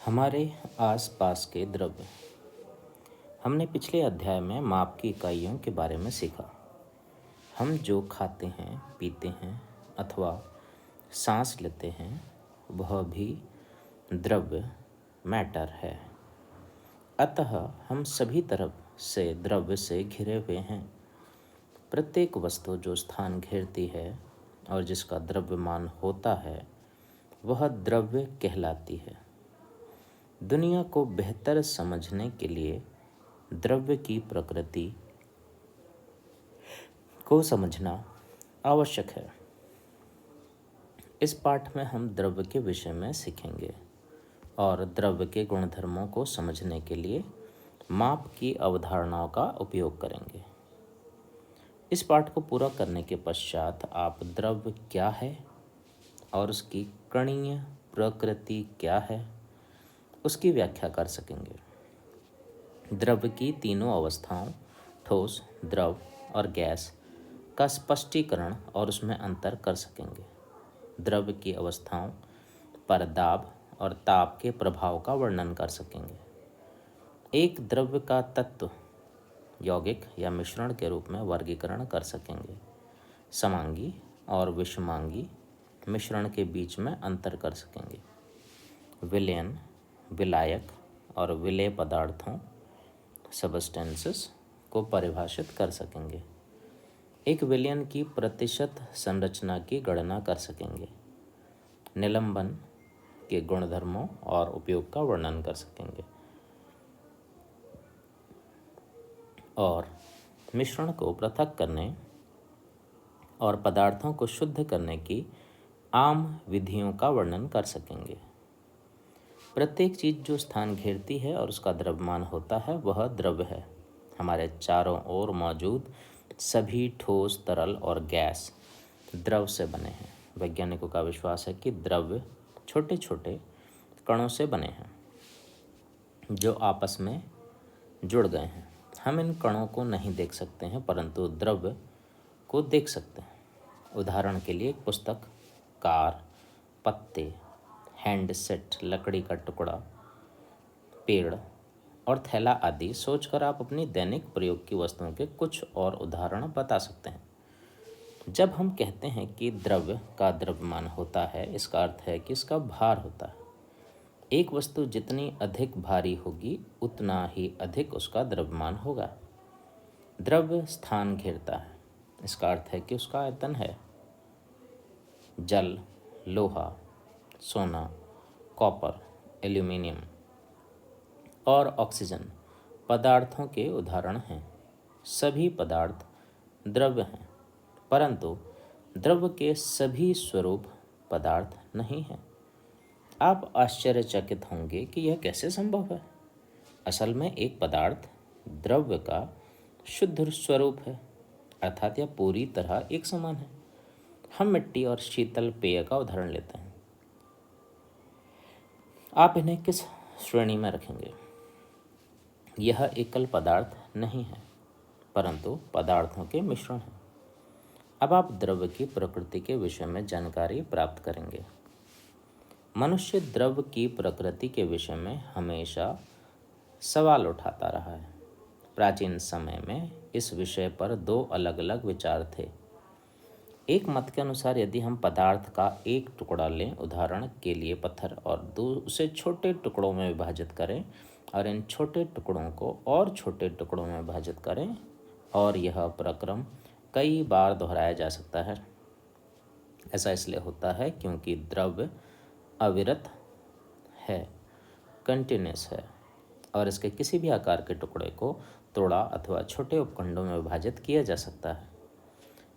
हमारे आसपास के द्रव्य। हमने पिछले अध्याय में माप की इकाइयों के बारे में सीखा। हम जो खाते हैं, पीते हैं अथवा सांस लेते हैं वह भी द्रव्य मैटर है। अतः हम सभी तरफ से द्रव्य से घिरे हुए हैं। प्रत्येक वस्तु जो स्थान घेरती है और जिसका द्रव्यमान होता है वह द्रव्य कहलाती है। दुनिया को बेहतर समझने के लिए द्रव्य की प्रकृति को समझना आवश्यक है। इस पाठ में हम द्रव्य के विषय में सीखेंगे और द्रव्य के गुणधर्मों को समझने के लिए माप की अवधारणाओं का उपयोग करेंगे। इस पाठ को पूरा करने के पश्चात आप द्रव्य क्या है और उसकी कणीय प्रकृति क्या है उसकी व्याख्या कर सकेंगे। द्रव्य की तीनों अवस्थाओं ठोस, द्रव और गैस का स्पष्टीकरण और उसमें अंतर कर सकेंगे। द्रव्य की अवस्थाओं पर दाब और ताप के प्रभाव का वर्णन कर सकेंगे। एक द्रव्य का तत्व यौगिक या मिश्रण के रूप में वर्गीकरण कर सकेंगे। समांगी और विषमांगी मिश्रण के बीच में अंतर कर सकेंगे। विलयन, विलायक और विलेय पदार्थों सबस्टेंसेस को परिभाषित कर सकेंगे। एक विलयन की प्रतिशत संरचना की गणना कर सकेंगे। निलंबन के गुणधर्मों और उपयोग का वर्णन कर सकेंगे और मिश्रण को पृथक करने और पदार्थों को शुद्ध करने की आम विधियों का वर्णन कर सकेंगे। प्रत्येक चीज़ जो स्थान घेरती है और उसका द्रव्यमान होता है वह द्रव्य है। हमारे चारों ओर मौजूद सभी ठोस, तरल और गैस द्रव से बने हैं। वैज्ञानिकों का विश्वास है कि द्रव्य छोटे छोटे कणों से बने हैं जो आपस में जुड़ गए हैं। हम इन कणों को नहीं देख सकते हैं परंतु द्रव्य को देख सकते हैं। उदाहरण के लिए एक पुस्तक, कार, पत्ते, हैंडसेट, लकड़ी का टुकड़ा, पेड़ और थैला आदि सोचकर आप अपनी दैनिक प्रयोग की वस्तुओं के कुछ और उदाहरण बता सकते हैं। जब हम कहते हैं कि द्रव्य का द्रव्यमान होता है, इसका अर्थ है कि इसका भार होता है। एक वस्तु जितनी अधिक भारी होगी उतना ही अधिक उसका द्रव्यमान होगा। द्रव्य स्थान घेरता है, इसका अर्थ है कि उसका आयतन है। जल, लोहा, सोना, कॉपर, एल्यूमिनियम और ऑक्सीजन पदार्थों के उदाहरण हैं। सभी पदार्थ द्रव्य हैं परंतु द्रव्य के सभी स्वरूप पदार्थ नहीं हैं। आप आश्चर्यचकित होंगे कि यह कैसे संभव है। असल में एक पदार्थ द्रव्य का शुद्ध स्वरूप है, अर्थात यह पूरी तरह एक समान है। हम मिट्टी और शीतल पेय का उदाहरण लेते हैं। आप इन्हें किस श्रेणी में रखेंगे? यह एकल पदार्थ नहीं है परंतु पदार्थों के मिश्रण है। अब आप द्रव्य की प्रकृति के विषय में जानकारी प्राप्त करेंगे। मनुष्य द्रव्य की प्रकृति के विषय में हमेशा सवाल उठाता रहा है। प्राचीन समय में इस विषय पर दो अलग अलग विचार थे। एक मत के अनुसार यदि हम पदार्थ का एक टुकड़ा लें, उदाहरण के लिए पत्थर, और उसे छोटे टुकड़ों में विभाजित करें और इन छोटे टुकड़ों को और छोटे टुकड़ों में विभाजित करें और यह प्रक्रम कई बार दोहराया जा सकता है। ऐसा इसलिए होता है क्योंकि द्रव्य अविरत है, कंटिन्यूस है और इसके किसी भी आकार के टुकड़े को तोड़ा अथवा छोटे उपखंडों में विभाजित किया जा सकता है।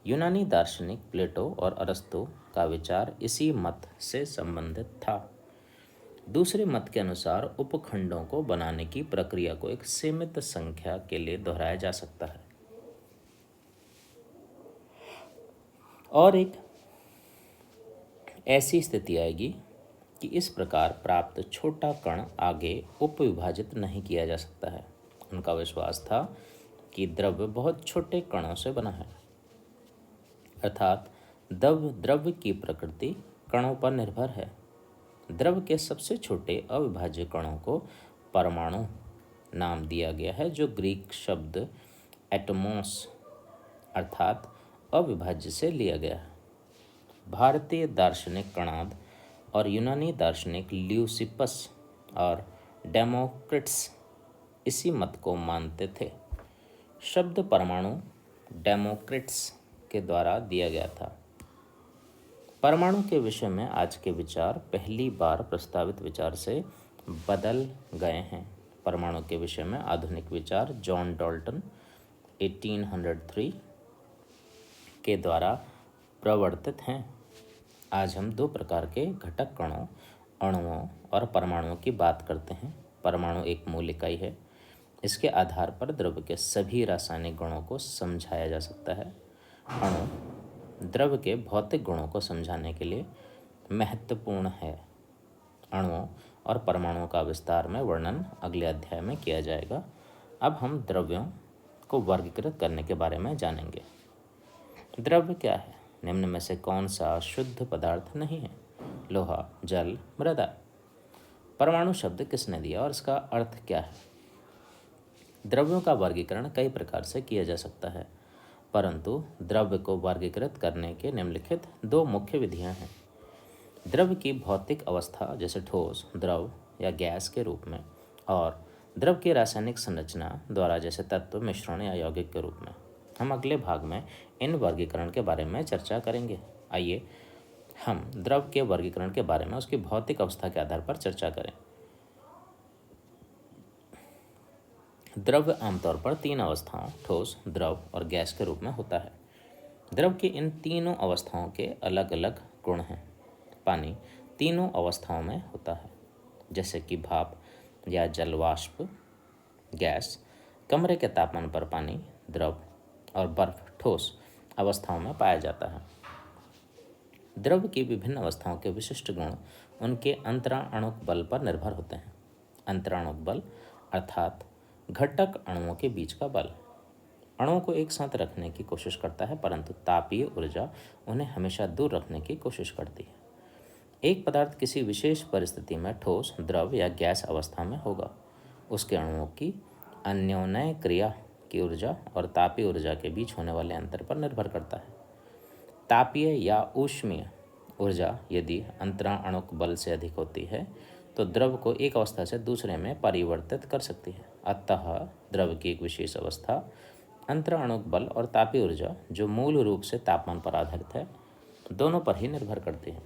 यूनानी दार्शनिक प्लेटो और अरस्तु का विचार इसी मत से संबंधित था। दूसरे मत के अनुसार उपखंडों को बनाने की प्रक्रिया को एक सीमित संख्या के लिए दोहराया जा सकता है और एक ऐसी स्थिति आएगी कि इस प्रकार प्राप्त छोटा कण आगे उपविभाजित नहीं किया जा सकता है। उनका विश्वास था कि द्रव्य बहुत छोटे कणों से बना है, अर्थात द्रव्य की प्रकृति कणों पर निर्भर है। द्रव के सबसे छोटे अविभाज्य कणों को परमाणु नाम दिया गया है, जो ग्रीक शब्द एटमोस अर्थात अविभाज्य से लिया गया है। भारतीय दार्शनिक कणाद और यूनानी दार्शनिक ल्यूसिपस और डेमोक्रिट्स इसी मत को मानते थे। शब्द परमाणु डेमोक्रिट्स के द्वारा दिया गया था। परमाणु के विषय में आज के विचार पहली बार प्रस्तावित विचार से बदल गए हैं। परमाणु के विषय में आधुनिक विचार जॉन डाल्टन 1803 के द्वारा प्रवर्तित हैं। आज हम दो प्रकार के घटक कणों, अणुओं और परमाणुओं की बात करते हैं। परमाणु एक मूल इकाई है। इसके आधार पर द्रव्य के सभी रासायनिक गुणों को समझाया जा सकता है। अणु द्रव्य के भौतिक गुणों को समझाने के लिए महत्वपूर्ण है। अणुओं और परमाणुओं का विस्तार में वर्णन अगले अध्याय में किया जाएगा। अब हम द्रव्यों को वर्गीकृत करने के बारे में जानेंगे। द्रव्य क्या है? निम्न में से कौन सा शुद्ध पदार्थ नहीं है? लोहा, जल, मृदा। परमाणु शब्द किसने दिया और इसका अर्थ क्या है? द्रव्यों का वर्गीकरण कई प्रकार से किया जा सकता है, परंतु द्रव्य को वर्गीकृत करने के निम्नलिखित दो मुख्य विधियां हैं। द्रव्य की भौतिक अवस्था जैसे ठोस, द्रव या गैस के रूप में, और द्रव की रासायनिक संरचना द्वारा जैसे तत्व, मिश्रण या यौगिक के रूप में। हम अगले भाग में इन वर्गीकरण के बारे में चर्चा करेंगे। आइए हम द्रव के वर्गीकरण के बारे में उसकी भौतिक अवस्था के आधार पर चर्चा करें। द्रव्य आमतौर पर तीन अवस्थाओं ठोस, द्रव और गैस के रूप में होता है। द्रव की इन तीनों अवस्थाओं के अलग अलग गुण हैं। पानी तीनों अवस्थाओं में होता है, जैसे कि भाप या जलवाष्प, गैस कमरे के तापमान पर पानी, द्रव और बर्फ ठोस अवस्थाओं में पाया जाता है। द्रव की विभिन्न अवस्थाओं के विशिष्ट गुण उनके अंतराणुक बल पर निर्भर होते हैं। अंतराणुक बल अर्थात घटक अणुओं के बीच का बल अणुओं को एक साथ रखने की कोशिश करता है, परंतु तापीय ऊर्जा उन्हें हमेशा दूर रखने की कोशिश करती है। एक पदार्थ किसी विशेष परिस्थिति में ठोस, द्रव या गैस अवस्था में होगा। उसके अणुओं की अन्योन्य क्रिया की ऊर्जा और तापीय ऊर्जा के बीच होने वाले अंतर पर निर्भर करता है। तापीय या ऊष्मीय ऊर्जा यदि अंतराणुक बल से अधिक होती है तो द्रव को एक अवस्था से दूसरे में परिवर्तित कर सकती है। अतः द्रव की एक विशेष अवस्था अंतराणुक बल और तापीय ऊर्जा, जो मूल रूप से तापमान पर आधारित है, दोनों पर ही निर्भर करती है।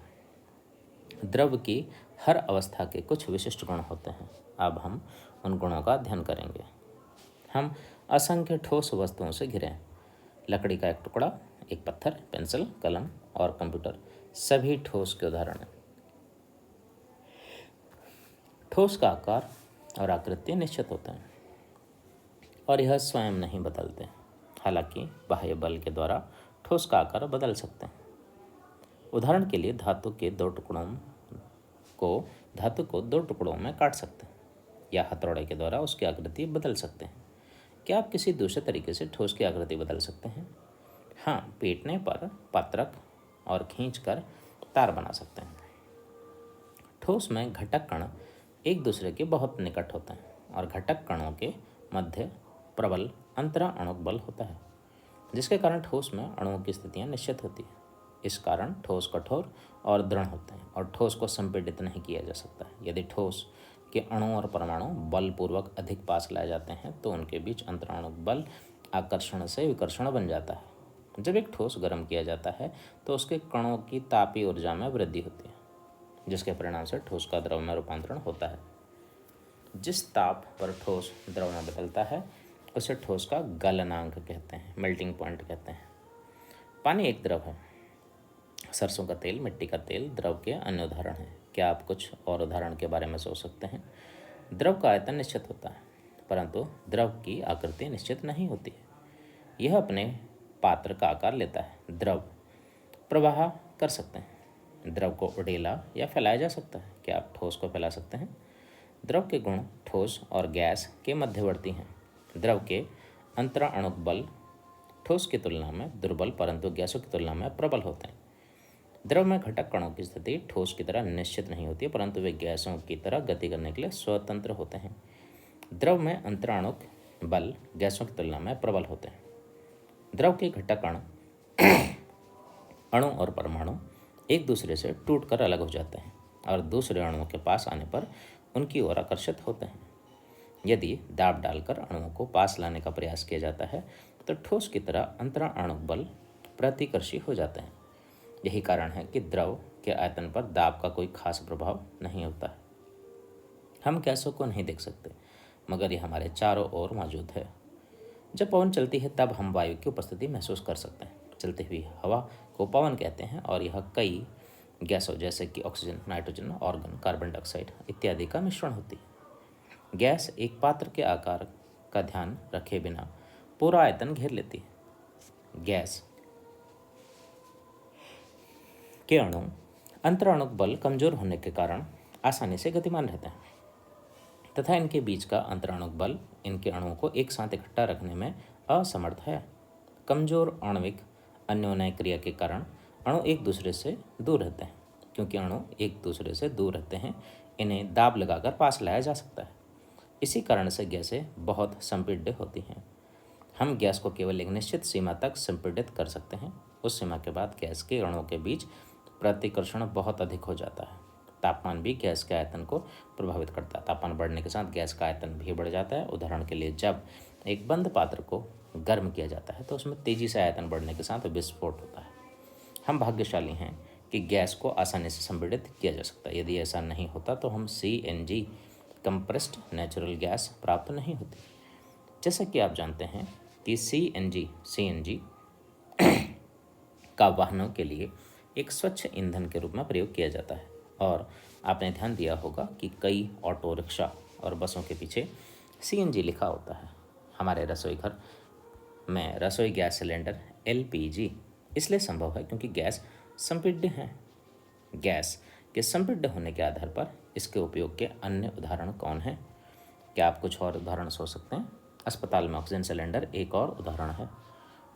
द्रव की हर अवस्था के कुछ विशिष्ट गुण होते हैं। अब हम उन गुणों का अध्ययन करेंगे। हम असंख्य ठोस वस्तुओं से घिरे हैं। लकड़ी का एक टुकड़ा, एक पत्थर, पेंसिल, कलम और कंप्यूटर सभी ठोस के उदाहरण हैं। ठोस का आकार और आकृति निश्चित होते हैं और यह स्वयं नहीं बदलते। हालांकि बाह्य बल के द्वारा ठोस का आकार बदल सकते हैं। उदाहरण के लिए धातु को दो टुकड़ों में काट सकते हैं या हथौड़े के द्वारा उसकी आकृति बदल सकते हैं। क्या आप किसी दूसरे तरीके से ठोस की आकृति बदल सकते हैं? हाँ, पीटने पर पत्रक और खींचकर तार बना सकते हैं। ठोस में घटक कण एक दूसरे के बहुत निकट होते हैं और घटक कणों के मध्य प्रबल अंतराणुक बल होता है, जिसके कारण ठोस में अणुओं की स्थितियां निश्चित होती हैं। इस कारण ठोस कठोर और दृढ़ होते हैं और ठोस को संपीड़ित नहीं किया जा सकता। यदि ठोस के अणु और परमाणु बलपूर्वक अधिक पास लाए जाते हैं तो उनके बीच अंतराणुक बल आकर्षण से विकर्षण बन जाता है। जब एक ठोस गर्म किया जाता है तो उसके कणों की तापीय ऊर्जा में वृद्धि होती है, जिसके परिणाम से ठोस का द्रव में रूपांतरण होता है। जिस ताप पर ठोस द्रव में बदलता है उसे ठोस का गलनांक कहते हैं, मेल्टिंग पॉइंट कहते हैं। पानी एक द्रव है। सरसों का तेल, मिट्टी का तेल द्रव के अन्य उदाहरण हैं। क्या आप कुछ और उदाहरण के बारे में सोच सकते हैं? द्रव का आयतन निश्चित होता है, परंतु द्रव की आकृति निश्चित नहीं होती है। यह अपने पात्र का आकार लेता है। द्रव प्रवाह कर सकते हैं। द्रव को उड़ेला या फैलाया जा सकता है। क्या आप ठोस को फैला सकते हैं? द्रव के गुण ठोस और गैस के मध्यवर्ती हैं। द्रव के अंतराणुक बल ठोस की तुलना में दुर्बल, परंतु गैसों की तुलना में प्रबल होते हैं। द्रव में घटक कणों की स्थिति ठोस की तरह निश्चित नहीं होती है, परंतु वे गैसों की तरह गति करने के लिए स्वतंत्र होते हैं। द्रव में अंतराणुक बल गैसों की तुलना में प्रबल होते हैं। द्रव के घटक कण अणु और परमाणु एक दूसरे से टूटकर अलग हो जाते हैं और दूसरे अणुओं के पास आने पर उनकी ओर आकर्षित होते हैं। यदि दाब डालकर अणुओं को पास लाने का प्रयास किया जाता है तो ठोस की तरह अंतराणुक बल प्रतिकर्षी हो जाते हैं। यही कारण है कि द्रव के आयतन पर दाब का कोई खास प्रभाव नहीं होता है। हम गैसों को नहीं देख सकते, मगर ये हमारे चारों ओर मौजूद है। जब पवन चलती है तब हम वायु की उपस्थिति महसूस कर सकते हैं। चलती हुई हवा को पवन कहते हैं और यह कई गैसों जैसे कि oxygen, nitrogen, organ, carbon dioxide इत्यादि का मिश्रण होती है। गैस एक पात्र के आकार का ध्यान रखे बिना पूरा आयतन घेर लेती है। गैस के अणु अंतराणुक बल कमजोर होने के कारण आसानी से गतिमान रहते हैं तथा इनके बीच का अंतराणुक बल इनके अणुओं को एक साथ इकट्ठा रखने में असमर्थ है। कमजोर आणविक अन्योन्य क्रिया के कारण अणु एक दूसरे से दूर रहते हैं। क्योंकि अणु एक दूसरे से दूर रहते हैं, इन्हें दाब लगाकर पास लाया जा सकता है। इसी कारण से गैसें बहुत संपीड्य होती हैं। हम गैस को केवल एक निश्चित सीमा तक संपीडित कर सकते हैं। उस सीमा के बाद गैस के अणुओं के बीच प्रतिकर्षण बहुत अधिक हो जाता है। तापमान भी गैस के आयतन को प्रभावित करता है। तापमान बढ़ने के साथ गैस का आयतन भी बढ़ जाता है। उदाहरण के लिए, जब एक बंद पात्र को गर्म किया जाता है तो उसमें तेजी से आयतन बढ़ने के साथ विस्फोट होता है। हम भाग्यशाली हैं कि गैस को आसानी से संपीड़ित किया जा सकता है। यदि ऐसा नहीं होता तो हम CNG कंप्रेस्ड नेचुरल गैस प्राप्त नहीं होती। जैसा कि आप जानते हैं कि CNG का वाहनों के लिए एक स्वच्छ ईंधन के रूप में प्रयोग किया जाता है। और आपने ध्यान दिया होगा कि कई ऑटो रिक्शा और बसों के पीछे CNG लिखा होता है। हमारे रसोई घर में रसोई गैस सिलेंडर LPG इसलिए संभव है क्योंकि गैस संपीड्य है। गैस के संपीड्य होने के आधार पर इसके उपयोग के अन्य उदाहरण कौन हैं? क्या आप कुछ और उदाहरण सोच सकते हैं? अस्पताल में ऑक्सीजन सिलेंडर एक और उदाहरण है।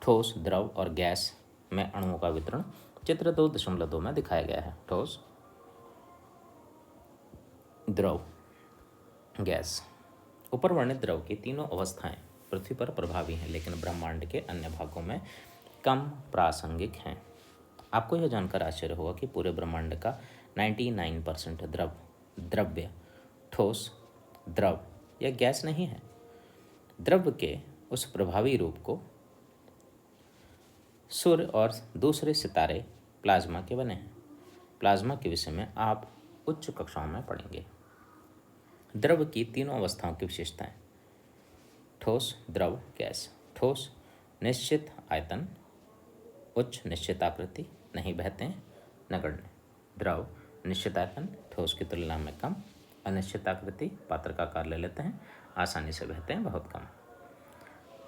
ठोस, द्रव और गैस में अणुओं का वितरण चित्र 2.2 में दिखाया गया है। ठोस, द्रव, गैस। ऊपर वर्णित द्रव की तीनों अवस्थाएं पृथ्वी पर प्रभावी हैं, लेकिन ब्रह्मांड के अन्य भागों में कम प्रासंगिक हैं। आपको यह जानकर आश्चर्य होगा कि पूरे ब्रह्मांड का 99% द्रव्य ठोस, द्रव या गैस नहीं है। द्रव्य के उस प्रभावी रूप को सूर्य और दूसरे सितारे प्लाज्मा के बने हैं। प्लाज्मा के विषय में आप उच्च कक्षाओं में पढ़ेंगे। द्रव की तीनों अवस्थाओं की विशेषताएं: ठोस, द्रव, गैस। ठोस, निश्चित आयतन, उच्च निश्चित आकृति, नहीं बहते हैं, नगण्य। द्रव, निश्चित आयतन, ठोस की तुलना में कम, अनिश्चित आकृति, पात्र का आकार ले लेते हैं, आसानी से बहते हैं, बहुत कम।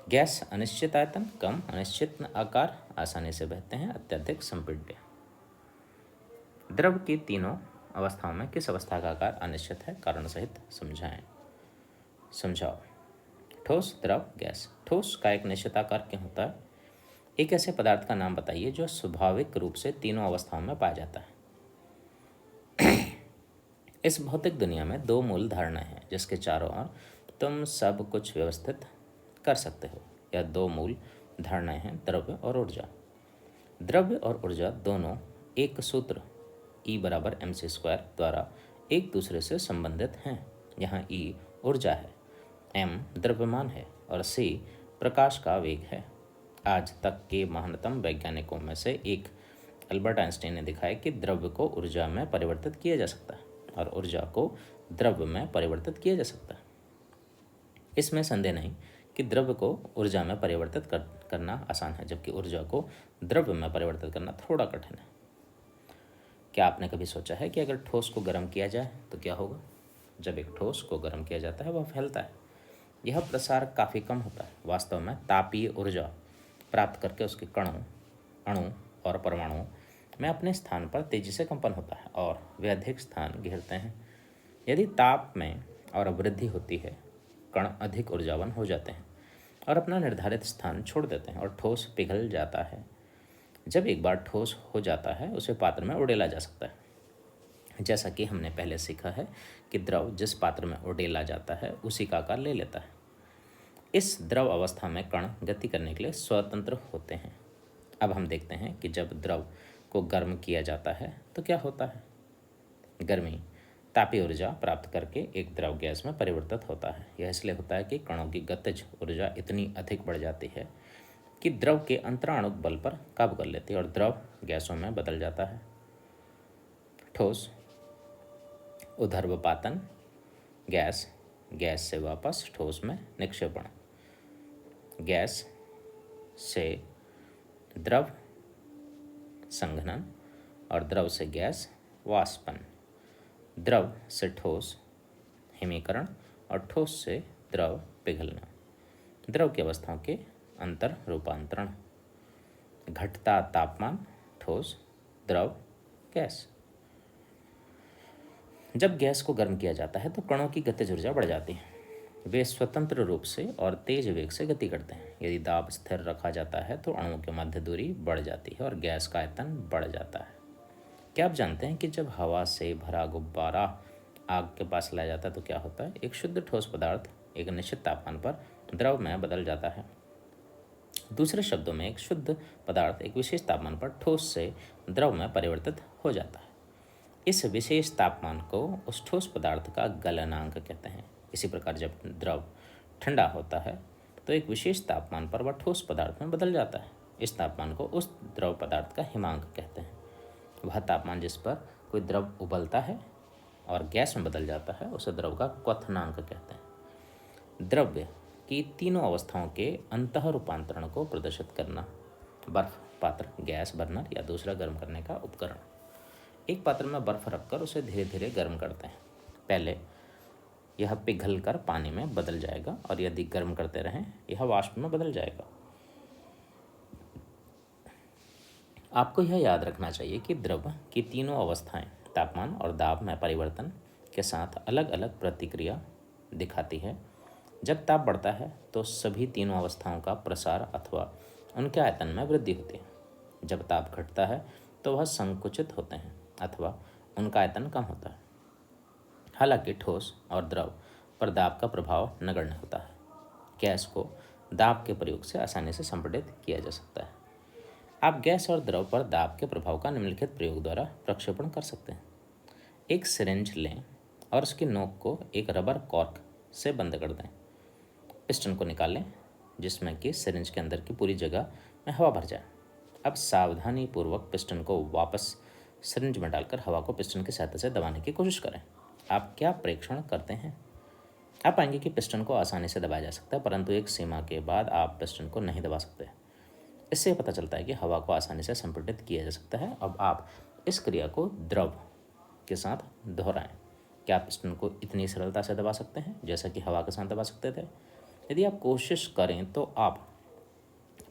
गैस, अनिश्चित आयतन, कम, अनिश्चित आकार, आसानी से बहते हैं, अत्यधिक संपीड्य। द्रव की तीनों अवस्थाओं में किस अवस्था का आकार अनिश्चित है? कारण सहित समझाओ। ठोस, द्रव, गैस। ठोस का एक निश्चित आकार क्यों होता है? एक ऐसे पदार्थ का नाम बताइए जो स्वाभाविक रूप से तीनों अवस्थाओं में पाया जाता है। इस भौतिक दुनिया में दो मूल धारणाएं हैं जिसके चारों ओर तुम सब कुछ व्यवस्थित कर सकते हो। यह दो मूल धारणाएं हैं द्रव्य और ऊर्जा। द्रव्य और ऊर्जा दोनों एक सूत्र E = mc² द्वारा एक दूसरे से संबंधित हैं। यहाँ E ऊर्जा है, m द्रव्यमान है और c प्रकाश का वेग है। आज तक के महानतम वैज्ञानिकों में से एक अल्बर्ट आइंस्टाइन ने दिखाया कि द्रव्य को ऊर्जा में परिवर्तित किया जा सकता है और ऊर्जा को द्रव्य में परिवर्तित किया जा सकता है। इसमें संदेह नहीं कि द्रव्य को ऊर्जा में परिवर्तित करना आसान है, जबकि ऊर्जा को द्रव्य में परिवर्तित करना थोड़ा कठिन है। क्या आपने कभी सोचा है कि अगर ठोस को गर्म किया जाए तो क्या होगा? जब एक ठोस को गर्म किया जाता है वह फैलता है। यह प्रसार काफ़ी कम होता है। वास्तव में तापीय ऊर्जा प्राप्त करके उसके कणों, अणु और परमाणुओं में अपने स्थान पर तेजी से कंपन होता है और वे अधिक स्थान घेरते हैं। यदि ताप में और वृद्धि होती है, कण अधिक ऊर्जावान हो जाते हैं और अपना निर्धारित स्थान छोड़ देते हैं और ठोस पिघल जाता है। जब एक बार ठोस हो जाता है उसे पात्र में उड़ेला जा सकता है। जैसा कि हमने पहले सीखा है कि द्रव जिस पात्र में उड़ेला जाता है उसी का आकार ले लेता है। इस द्रव अवस्था में कण गति करने के लिए स्वतंत्र होते हैं। अब हम देखते हैं कि जब द्रव को गर्म किया जाता है तो क्या होता है। गर्मी तापीय ऊर्जा प्राप्त करके एक द्रव गैस में परिवर्तित होता है। यह इसलिए होता है कि कणों की गतिज ऊर्जा इतनी अधिक बढ़ जाती है कि द्रव के अंतराणुक बल पर काबू कर लेती है और द्रव गैसों में बदल जाता है। ठोस, ऊर्ध्वपातन, गैस, गैस से वापस ठोस में निक्षेपण, गैस से द्रव संघनन और द्रव से गैस वाष्पन, द्रव से ठोस हिमीकरण और ठोस से द्रव पिघलना, द्रव की अवस्थाओं के अंतर रूपांतरण, घटता तापमान, ठोस, द्रव, गैस। जब गैस को गर्म किया जाता है तो कणों की गतिज ऊर्जा बढ़ जाती है। वे स्वतंत्र रूप से और तेज वेग से गति करते हैं। यदि दाब स्थिर रखा जाता है तो अणुओं की मध्य दूरी बढ़ जाती है और गैस का आयतन बढ़ जाता है। क्या आप जानते हैं कि जब हवा से भरा गुब्बारा आग के पास लाया जाता है तो क्या होता है। एक शुद्ध ठोस पदार्थ एक निश्चित तापमान पर द्रव में बदल जाता है। दूसरे शब्दों में एक शुद्ध पदार्थ एक विशेष तापमान पर ठोस से द्रव में परिवर्तित हो जाता है। इस विशेष तापमान को उस ठोस पदार्थ का गलनांक कहते हैं। इसी प्रकार जब द्रव ठंडा होता है तो एक विशेष तापमान पर वह ठोस पदार्थ में बदल जाता है। इस तापमान को उस द्रव पदार्थ का हिमांक कहते हैं। वह तापमान जिस पर कोई द्रव उबलता है और गैस में बदल जाता है उसे द्रव का क्वथनांक कहते हैं। द्रव्य की तीनों अवस्थाओं के अंतः रूपांतरण को प्रदर्शित करना। बर्फ पात्र, गैस बर्नर या दूसरा गर्म करने का उपकरण। एक पात्र में बर्फ रखकर उसे धीरे धीरे गर्म करते हैं। पहले यह पिघलकर पानी में बदल जाएगा और यदि गर्म करते रहें यह वाष्प में बदल जाएगा। आपको यह याद रखना चाहिए कि द्रव की तीनों अवस्थाएं तापमान और दाब में परिवर्तन के साथ अलग अलग प्रतिक्रिया दिखाती है। जब ताप बढ़ता है तो सभी तीनों अवस्थाओं का प्रसार अथवा उनके आयतन में वृद्धि होती है। जब ताप घटता है तो वह संकुचित होते हैं अथवा उनका आयतन कम होता है। हालांकि ठोस और द्रव पर दाब का प्रभाव नगण्य होता है। गैस को दाब के प्रयोग से आसानी से संपीड़ित किया जा सकता है। आप गैस और द्रव पर दाब के प्रभाव का निम्नलिखित प्रयोग द्वारा प्रक्षेपण कर सकते हैं। एक सिरिंज लें और उसकी नोक को एक रबर कॉर्क से बंद कर दें। पिस्टन को निकालें जिसमें कि सिरिंज के अंदर की पूरी जगह में हवा भर जाए। अब सावधानी पूर्वक पिस्टन को वापस सिरिंज में डालकर हवा को पिस्टन की सहायता से दबाने की कोशिश करें। आप क्या प्रेक्षण करते हैं। आप पाएंगे कि पिस्टन को आसानी से दबाया जा सकता है, परंतु एक सीमा के बाद आप पिस्टन को नहीं दबा सकते। इससे पता चलता है कि हवा को आसानी से संपीड़ित किया जा सकता है। अब आप इस क्रिया को द्रव के साथ दोहराएं। क्या आप पिस्टन को इतनी सरलता से दबा सकते हैं जैसा कि हवा के साथ दबा सकते थे। यदि आप कोशिश करें तो आप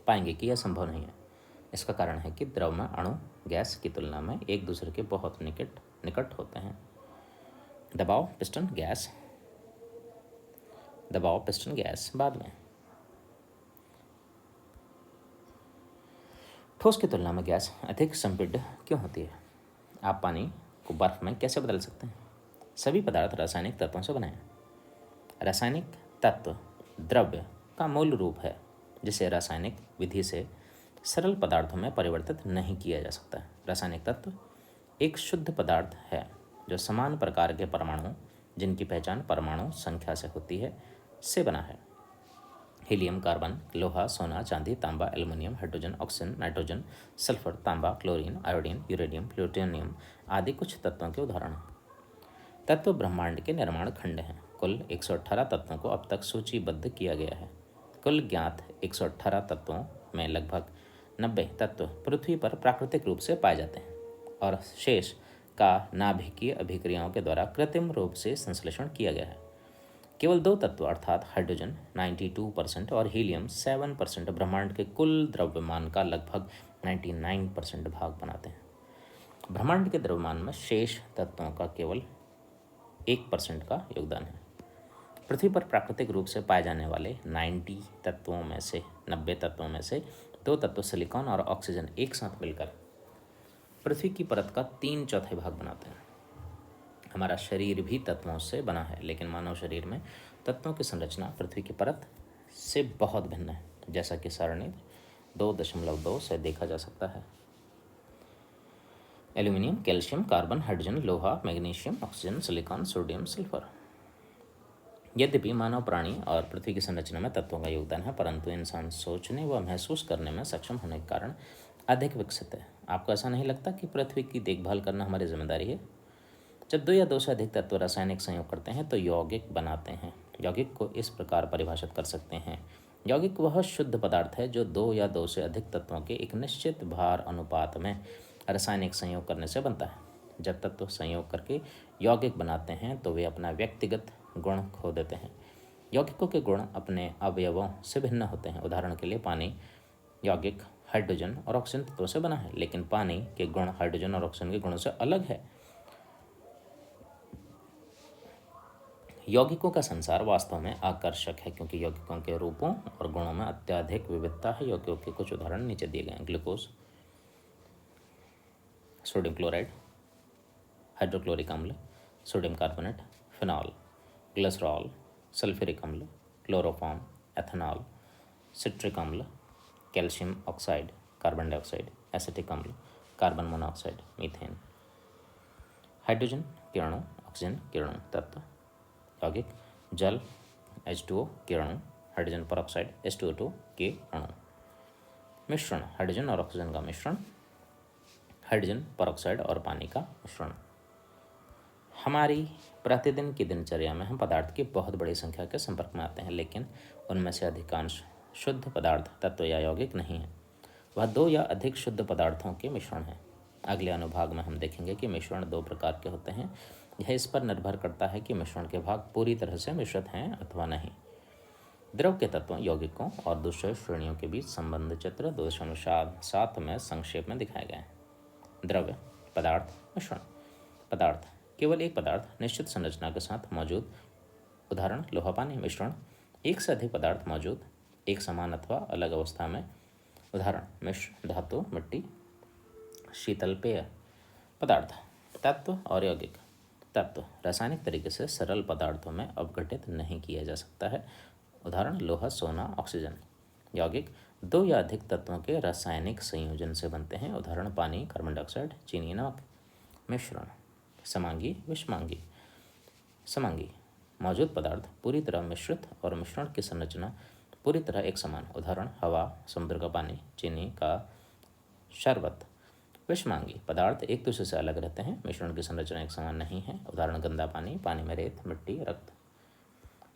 पाएंगे कि यह संभव नहीं है। इसका कारण है कि द्रव में अणु गैस की तुलना में एक दूसरे के बहुत निकट होते हैं। दबाव पिस्टन गैस, दबाव पिस्टन गैस बाद में। ठोस की तुलना में गैस अधिक संपीड्य क्यों होती है। आप पानी को बर्फ में कैसे बदल सकते हैं। सभी पदार्थ रासायनिक तत्वों से बने हैं। रासायनिक तत्व द्रव्य का मूल रूप है जिसे रासायनिक विधि से सरल पदार्थों में परिवर्तित नहीं किया जा सकता है। रासायनिक तत्व एक शुद्ध पदार्थ है जो समान प्रकार के परमाणु जिनकी पहचान परमाणु संख्या से होती है से बना है। हीलियम, कार्बन, लोहा, सोना, चांदी, तांबा, aluminium, hydrogen, oxygen, nitrogen, sulphur, तांबा, क्लोरीन, आयोडीन, यूरेनियम, प्लूटोनियम आदि कुछ तत्वों के उदाहरण हैं। तत्व ब्रह्मांड के निर्माण खंड हैं। कुल 118 तत्वों को अब तक सूचीबद्ध किया गया है। कुल ज्ञात 118 तत्वों में लगभग 90 तत्व पृथ्वी पर प्राकृतिक रूप से पाए जाते हैं और शेष का नाभिकीय अभिक्रियाओं के द्वारा कृत्रिम रूप से संश्लेषण किया गया है। केवल 2 तत्व अर्थात हाइड्रोजन 92% और हीलियम 7% ब्रह्मांड के कुल द्रव्यमान का लगभग 99% भाग बनाते हैं। ब्रह्मांड के द्रव्यमान में शेष तत्वों का केवल 1% का योगदान है। पृथ्वी पर प्राकृतिक रूप से पाए जाने वाले 90 तत्वों में से दो तत्व सिलिकॉन और ऑक्सीजन एक साथ मिलकर पृथ्वी की परत का 3/4 भाग बनाते हैं। हमारा शरीर भी तत्वों से बना है, लेकिन मानव शरीर में तत्वों की संरचना पृथ्वी की परत से बहुत भिन्न है, जैसा कि सारणी 2.2 से देखा जा सकता है। एल्यूमिनियम, कैल्शियम, कार्बन, हाइड्रोजन, लोहा, magnesium, oxygen, silicon, sodium, sulphur. यद्यपि मानव प्राणी और पृथ्वी की संरचना में तत्वों का योगदान है, परंतु इंसान सोचने व महसूस करने में सक्षम होने के कारण अधिक विकसित है। आपको ऐसा नहीं लगता कि पृथ्वी की देखभाल करना हमारी जिम्मेदारी है? जब 2 या 2 से अधिक तत्व रासायनिक संयोग करते हैं तो यौगिक बनाते हैं। यौगिक को इस प्रकार परिभाषित कर सकते हैं: यौगिक वह शुद्ध पदार्थ है जो 2 या 2 से अधिक तत्वों के एक निश्चित भार अनुपात में रासायनिक संयोग करने से बनता है। जब तत्व संयोग करके यौगिक बनाते हैं तो वे अपना व्यक्तिगत गुण खो देते हैं। यौगिकों के गुण अपने अवयवों से भिन्न होते हैं। उदाहरण के लिए पानी यौगिक हाइड्रोजन और ऑक्सीजन तत्वों से बना है, लेकिन पानी के गुण हाइड्रोजन और ऑक्सीजन के गुणों से अलग है। यौगिकों का संसार वास्तव में आकर्षक है, क्योंकि यौगिकों के रूपों और गुणों में अत्यधिक विविधता है। यौगिकों के कुछ उदाहरण नीचे दिए गए हैं: ग्लूकोज, सोडियम क्लोराइड, हाइड्रोक्लोरिक अम्ल, sodium carbonate, phenol, glycerol, sulphuric अम्ल, क्लोरोफॉर्म, एथेनॉल, सिट्रिक अम्ल, calcium oxide, carbon dioxide, acetic अम्ल, कार्बन मोनोऑक्साइड, मीथेन। हाइड्रोजन किरणों, ऑक्सीजन किरणों तत्व। यौगिक जल H2O किरणों, हाइड्रोजन परऑक्साइड H2O2 के अणु। मिश्रण हाइड्रोजन और ऑक्सीजन का मिश्रण, हाइड्रोजन परऑक्साइड और पानी का मिश्रण। हमारी प्रतिदिन की दिनचर्या में हम पदार्थ की बहुत बड़ी संख्या के संपर्क में आते हैं, लेकिन उनमें से अधिकांश शुद्ध पदार्थ तत्व या यौगिक नहीं है। वह 2 या अधिक शुद्ध पदार्थों के मिश्रण है। अगले अनुभाग में हम देखेंगे कि मिश्रण 2 प्रकार के होते हैं। यह इस पर निर्भर करता है कि मिश्रण के भाग पूरी तरह से मिश्रित हैं अथवा नहीं। द्रव के तत्वों, यौगिकों और दूसरे श्रेणियों के बीच संबंध चित्र 2.7 में संक्षेप में दिखाए गए हैं। द्रव्य, पदार्थ, मिश्रण। पदार्थ केवल एक पदार्थ निश्चित संरचना के साथ मौजूद, उदाहरण लोहा, पानी। मिश्रण एक से अधिक पदार्थ मौजूद एक समान अथवा अलग अवस्था में, उदाहरण मिश्र धातु, मिट्टी, शीतल पेय। पदार्थ तत्व और यौगिक। तत्व रासायनिक तरीके से सरल पदार्थों में अपघटित नहीं किया जा सकता है, उदाहरण लोहा, सोना, ऑक्सीजन। यौगिक 2 या अधिक तत्वों के रासायनिक संयोजन से बनते हैं, उदाहरण पानी, कार्बन डाइऑक्साइड, चीनी, नमक। मिश्रण समांगी, विषमांगी। समांगी मौजूद पदार्थ पूरी तरह मिश्रित और मिश्रण की संरचना पूरी तरह एक समान, उदाहरण हवा, समुद्र का पानी, चीनी का शरबत। विषमांगी पदार्थ एक दूसरे से अलग रहते हैं, मिश्रण की संरचना एक समान नहीं है, उदाहरण गंदा पानी, पानी में रेत, मिट्टी, रक्त।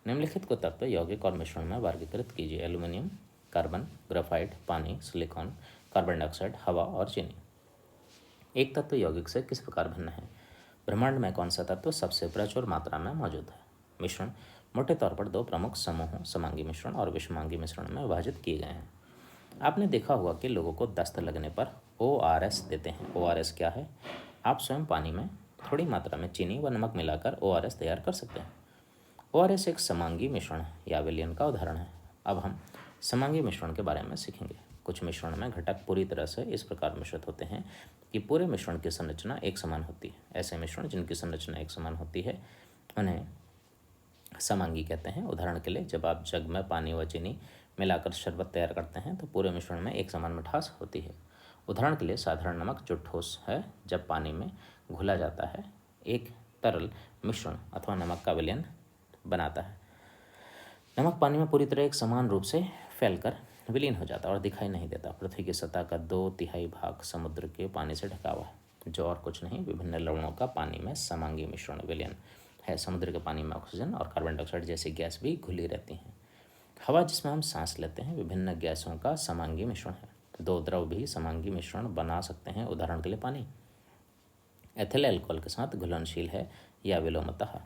निम्नलिखित को तत्व, यौगिक और मिश्रण में वर्गीकृत कीजिए: एल्यूमिनियम, कार्बन, ग्रेफाइट, पानी, सिलिकॉन, कार्बन डाइऑक्साइड, हवा और चीनी। एक तत्व यौगिक से किस प्रकार भिन्न है? ब्रह्मांड में कौन सा तत्व सबसे प्रचुर मात्रा में मौजूद है? मिश्रण मोटे तौर पर 2 प्रमुख समूहों, समांगी मिश्रण और विषमांगी मिश्रण में विभाजित किए गए हैं। आपने देखा होगा कि लोगों को दस्त लगने पर ORS देते हैं। ORS क्या है? आप स्वयं पानी में थोड़ी मात्रा में चीनी व नमक मिलाकर ORS तैयार कर सकते हैं। ORS एक समांगी मिश्रण या विलयन का उदाहरण है। अब हम समांगी मिश्रण के बारे में सीखेंगे। कुछ मिश्रण में घटक पूरी तरह से इस प्रकार मिश्रित होते हैं कि पूरे मिश्रण की संरचना एक समान होती है। ऐसे मिश्रण जिनकी संरचना एक समान होती है उन्हें समांगी कहते हैं। उदाहरण के लिए, जब आप जग में पानी व चीनी मिलाकर शरबत तैयार करते हैं तो पूरे मिश्रण में एक समान मिठास होती है। उदाहरण के लिए, साधारण नमक जो ठोस है जब पानी में घुला जाता है एक तरल मिश्रण अथवा नमक का विलयन बनाता है। नमक पानी में पूरी तरह एक समान रूप से फैलकर विलीन हो जाता है और दिखाई नहीं देता। पृथ्वी की सतह का 2/3 भाग समुद्र के पानी से ढका हुआ है, जो और कुछ नहीं विभिन्न लवणों का पानी में समांगी मिश्रण विलयन है। समुद्र के पानी में ऑक्सीजन और कार्बन डाइऑक्साइड जैसी गैस भी घुली रहती हैं। हवा जिसमें हम सांस लेते हैं विभिन्न गैसों का समांगी मिश्रण है। 2 द्रव भी समांगी मिश्रण बना सकते हैं, उदाहरण के लिए पानी एथिल अल्कोहल के साथ घुलनशील है या विलोमतः।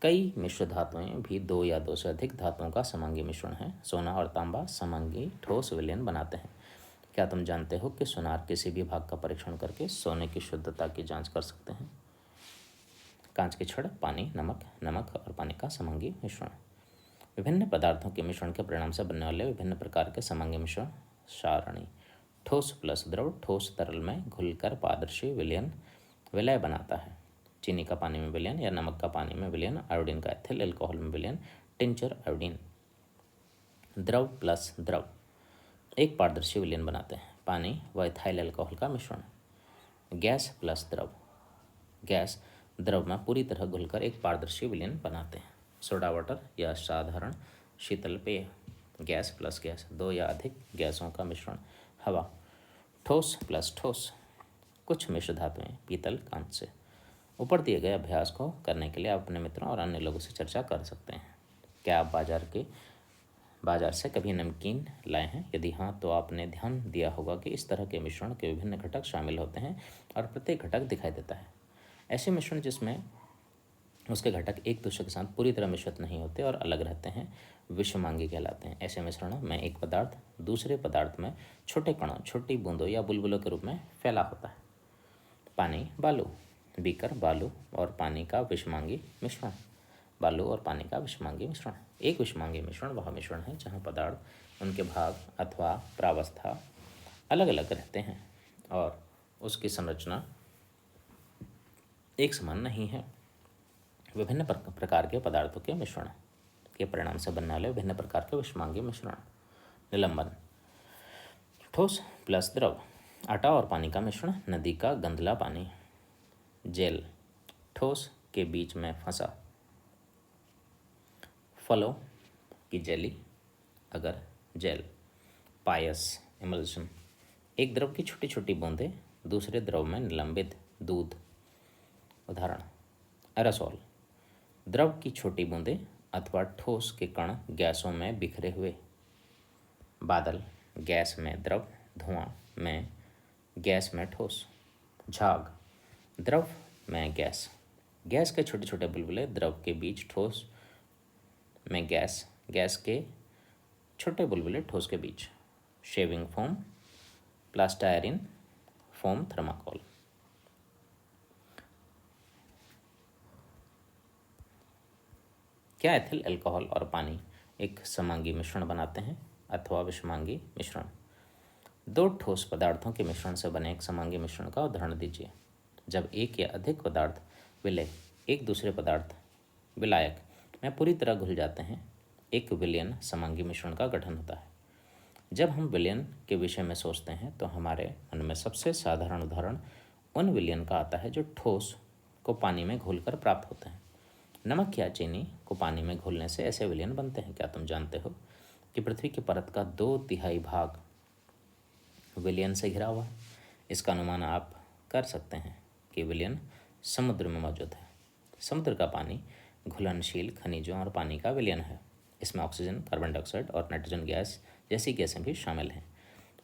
कई मिश्र धातुएं भी 2 या 2 से अधिक धातुओं का समांगी मिश्रण है। सोना और तांबा समांगी ठोस विलयन बनाते हैं। क्या तुम जानते हो कि सोनार किसी भी भाग का परीक्षण करके सोने की शुद्धता की जांच कर सकते हैं? कांच की छड़, पानी, नमक और पानी का समांगी मिश्रण। विभिन्न पदार्थों के मिश्रण के परिणाम से बनने वाले विभिन्न प्रकार के समांगी मिश्रण सारणी। ठोस प्लस द्रव ठोस तरल में घुलकर पारदर्शी विलयन विलय बनाता है। चीनी का पानी में विलयन या नमक का पानी में विलयन, आयोडीन का एथिल अल्कोहल में विलयन, टिंचर आयोडीन। द्रव प्लस द्रव एक पारदर्शी विलयन बनाते हैं, पानी व इथाइल अल्कोहल का मिश्रण। गैस प्लस द्रव गैस द्रव में पूरी तरह घुलकर एक पारदर्शी विलयन बनाते हैं, सोडा वाटर या साधारण शीतल पेय। गैस प्लस गैस दो या अधिक गैसों का मिश्रण, हवा। ठोस प्लस ठोस कुछ मिश्र धातुएं, पीतल कांस्य। ऊपर दिए गए अभ्यास को करने के लिए आप अपने मित्रों और अन्य लोगों से चर्चा कर सकते हैं। क्या आप बाजार से कभी नमकीन लाए हैं? यदि हाँ, तो आपने ध्यान दिया होगा कि इस तरह के मिश्रण के विभिन्न घटक शामिल होते हैं और प्रत्येक घटक दिखाई देता है। ऐसे मिश्रण जिसमें उसके घटक एक दूसरे के साथ पूरी तरह मिश्रित नहीं होते और अलग रहते हैं, विषमांगी कहलाते हैं। ऐसे मिश्रणों में एक पदार्थ दूसरे पदार्थ में छोटे कणों, छोटी बूंदों या बुलबुलों के रूप में फैला होता है। पानी, बालू। बीकर, बालू और पानी का विषमांगी मिश्रण। बालू और पानी का विषमांगी मिश्रण। एक विषमांगी मिश्रण वह मिश्रण है जहाँ पदार्थ, उनके भाग अथवा प्रावस्था अलग अलग रहते हैं और उसकी संरचना एक समान नहीं है। विभिन्न प्रकार के पदार्थों के मिश्रण के परिणाम से बनने वाले विभिन्न प्रकार के विषमांगी मिश्रण। निलंबन। ठोस प्लस द्रव आटा और पानी का मिश्रण, नदी का गंदला पानी। जेल ठोस के बीच में फंसा, फलों की जेली अगर जेल। पायस इमल्शन एक द्रव की छोटी छोटी बूंदें दूसरे द्रव में निलंबित, दूध। उदाहरण एरोसोल द्रव की छोटी बूंदें अथवा ठोस के कण गैसों में बिखरे हुए। बादल गैस में द्रव, धुआं में गैस में ठोस। झाग द्रव में गैस, गैस के छोटे छोटे बुलबुले द्रव के बीच, ठोस में गैस, गैस के छोटे बुलबुले ठोस के बीच। Shaving foam, polystyrene foam, thermocol. क्या एथिल अल्कोहल और पानी एक समांगी मिश्रण बनाते हैं अथवा विषमांगी मिश्रण? दो ठोस पदार्थों के मिश्रण से बने एक समांगी मिश्रण का उदाहरण दीजिए। जब एक या अधिक पदार्थ विलय एक दूसरे पदार्थ विलायक में पूरी तरह घुल जाते हैं, एक विलयन समांगी मिश्रण का गठन होता है। जब हम विलयन के विषय में सोचते हैं तो हमारे मन में सबसे साधारण उदाहरण उन विलयन का आता है जो ठोस को पानी में घोलकर प्राप्त होते हैं। नमक या चीनी को पानी में घोलने से ऐसे विलयन बनते हैं। क्या तुम जानते हो कि पृथ्वी की परत का 2/3 भाग विलयन से घिरा हुआ है? इसका अनुमान आप कर सकते हैं कि विलयन समुद्र में मौजूद है। समुद्र का पानी घुलनशील खनिजों और पानी का विलयन है। इसमें ऑक्सीजन, कार्बन डाइऑक्साइड और नाइट्रोजन गैस जैसी गैसें भी शामिल हैं।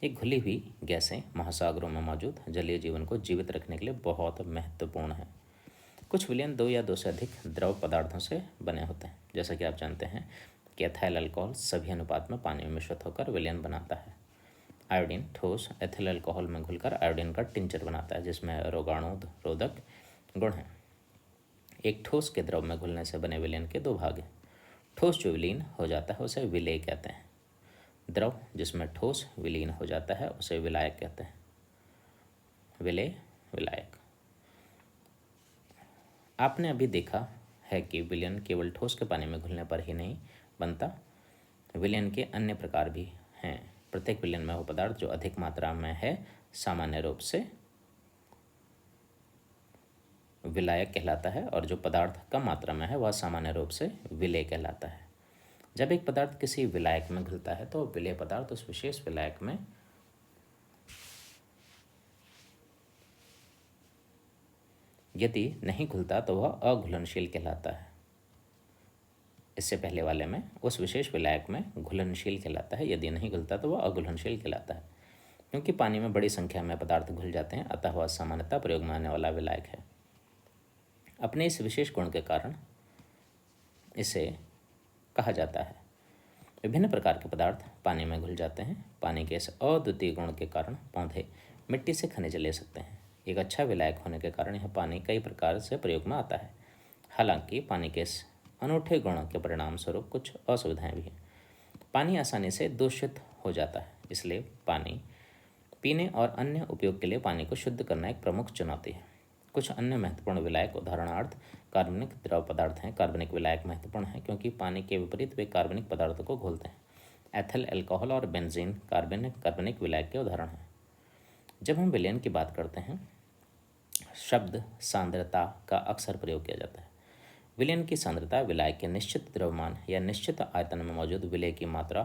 ये घुली हुई गैसें महासागरों में मौजूद जलीय जीवन को जीवित रखने के लिए बहुत महत्वपूर्ण है। कुछ विलयन दो या दो से अधिक द्रव पदार्थों से बने होते हैं। जैसा कि आप जानते हैं कि एथाइल अल्कोहल सभी अनुपात में पानी में मिश्रित होकर विलयन बनाता है। आयोडीन ठोस एथिल अल्कोहल में घुलकर आयोडीन का टिंचर बनाता है जिसमें रोगाणुरोधक गुण हैं। एक ठोस के द्रव में घुलने से बने विलयन के दो भाग हैं। ठोस जो विलीन हो जाता है उसे विलेय कहते हैं। द्रव जिसमें ठोस विलीन हो जाता है उसे विलायक कहते हैं। विलेय, विलायक। आपने अभी देखा है कि विलयन केवल ठोस के पानी में घुलने पर ही नहीं बनता, विलयन के अन्य प्रकार भी हैं। प्रत्येक विलयन में वो पदार्थ जो अधिक मात्रा में है सामान्य रूप से विलायक कहलाता है और जो पदार्थ कम मात्रा में है वह सामान्य रूप से विलेय कहलाता है। जब एक पदार्थ किसी विलायक में घुलता है तो विलेय पदार्थ उस विशेष विलायक में यदि नहीं घुलता तो वह अघुलनशील कहलाता है। इससे पहले वाले में उस विशेष विलायक में घुलनशील कहलाता है, यदि नहीं घुलता तो वह अघुलनशील कहलाता है। क्योंकि पानी में बड़ी संख्या में पदार्थ घुल जाते हैं अतः वह सामान्यतः प्रयोग में आने वाला विलायक है। अपने इस विशेष गुण के कारण इसे कहा जाता है। विभिन्न प्रकार के पदार्थ पानी में घुल जाते हैं। पानी के इस अद्वितीय गुण के कारण पौधे मिट्टी से खनिज ले सकते हैं। एक अच्छा विलायक होने के कारण यह पानी कई प्रकार से प्रयोग में आता है। हालांकि पानी के इस अनूठे गुण के परिणाम स्वरूप कुछ असुविधाएं भी हैं। पानी आसानी से दूषित हो जाता है। इसलिए पानी पीने और अन्य उपयोग के लिए पानी को शुद्ध करना एक प्रमुख चुनौती है। कुछ अन्य महत्वपूर्ण विलायक उदाहरणार्थ कार्बनिक द्रव पदार्थ हैं। कार्बनिक विलायक महत्वपूर्ण हैं क्योंकि पानी के विपरीत वे कार्बनिक पदार्थों को घोलते हैं। एथिल अल्कोहल और बेंजीन कार्बनिक विलायक के उदाहरण हैं। जब हम विलयन की बात करते हैं, शब्द सांद्रता का अक्सर प्रयोग किया जाता है। विलयन की सांद्रता विलायक के निश्चित द्रव्यमान या निश्चित आयतन में मौजूद विलय की मात्रा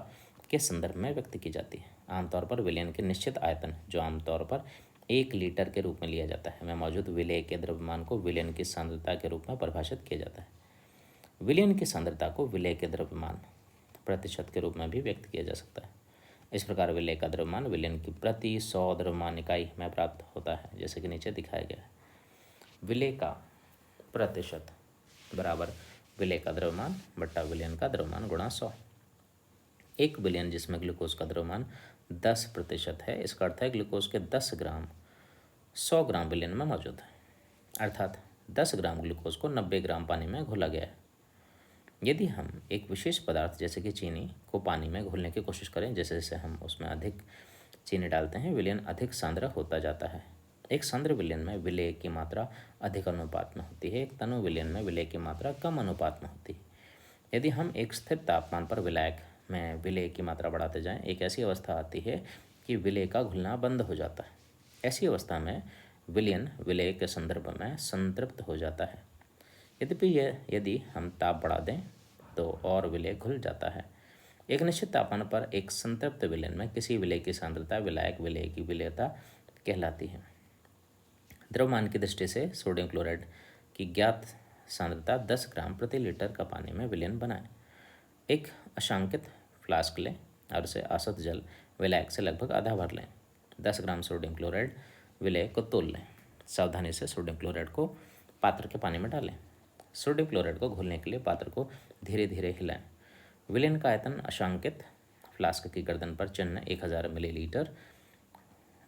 के संदर्भ में व्यक्त की जाती है। आमतौर पर विलयन के निश्चित आयतन, जो आमतौर पर 1 लीटर के रूप में लिया जाता है, में मौजूद विलय के द्रव्यमान को विलयन की सांद्रता के रूप में परिभाषित किया जाता है। विलयन की सांद्रता को विलय के द्रव्यमान प्रतिशत के रूप में भी व्यक्त किया जा सकता है। इस प्रकार विलय का द्रव्यमान विलयन की प्रति 100 द्रव्यमान इकाई में प्राप्त होता है, जैसे कि नीचे दिखाया गया है। विलय का प्रतिशत बराबर विलय का द्रव्यमान बट्टा विलयन का द्रव्यमान गुणा 100। एक विलयन जिसमें ग्लूकोज का द्रव्यमान 10% है, इसका अर्थ है ग्लूकोज के 10 ग्राम 100 ग्राम विलयन में मौजूद है, अर्थात 10 ग्राम ग्लूकोज को 90 ग्राम पानी में घोला गया है। यदि हम एक विशेष पदार्थ जैसे कि चीनी को पानी में घोलने की कोशिश करें, जैसे जैसे हम उसमें अधिक चीनी डालते हैं, विलयन अधिक सांद्र होता जाता है। एक सांद्र विलयन में विलय की मात्रा अधिक अनुपात में होती है, एक तनु विलयन में विलय की मात्रा कम अनुपात में होती है। यदि हम एक स्थिर तापमान पर विलायक में विलय की मात्रा बढ़ाते जाएं, एक ऐसी अवस्था आती है कि विलय का घुलना बंद हो जाता है। ऐसी अवस्था में विलयन विलय के संदर्भ में संतृप्त हो जाता है। यद्यपि यदि हम ताप बढ़ा दें तो और विलय घुल जाता है। एक निश्चित तापमान पर एक संतृप्त विलयन में किसी विलय की सांद्रता विलायक विलय की विलयता कहलाती है। द्रव्यमान की दृष्टि से सोडियम क्लोराइड की ज्ञात सांद्रता 10 ग्राम प्रति लीटर का पानी में विलयन बनाएं। एक अशांकित फ्लास्क लें और उसे आसुत जल विलायक से लगभग आधा भर लें। 10 ग्राम सोडियम क्लोराइड विलय को तोल लें। सावधानी से सोडियम क्लोराइड को पात्र के पानी में डालें। सोडियम क्लोराइड को घोलने के लिए पात्र को धीरे धीरे हिलाएं। विलयन का आयतन अशांकित फ्लास्क की गर्दन पर चिन्ह 1000 मिलीलीटर